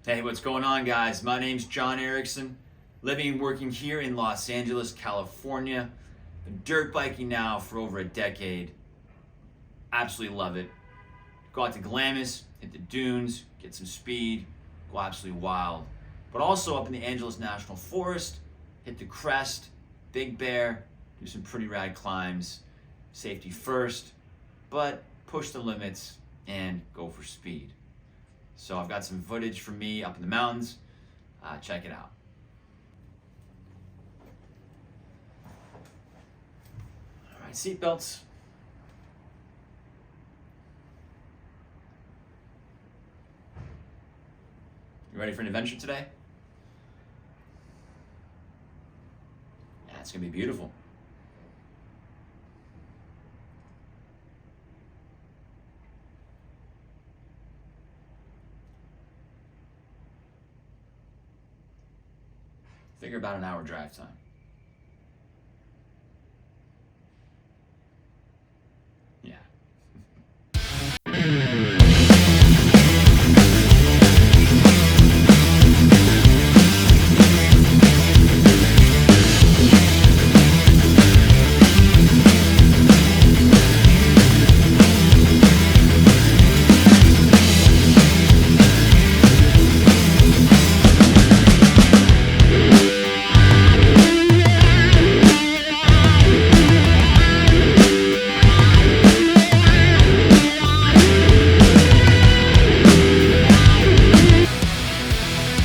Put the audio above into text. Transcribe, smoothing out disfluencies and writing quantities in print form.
Hey, what's going on, guys? My name's John Erickson, living and working here in Los Angeles, California. Been dirt biking now for over a decade. Absolutely love it. Go out to Glamis, hit the dunes, get some speed, go absolutely wild. But also up in the Angeles National Forest, hit the crest, Big Bear, do some pretty rad climbs. Safety first, but push the limits and go for speed. So I've got some footage from me up in the mountains. Check it out. All right, seatbelts. You ready for an adventure today? Yeah, it's gonna be beautiful. Figure about an hour drive time.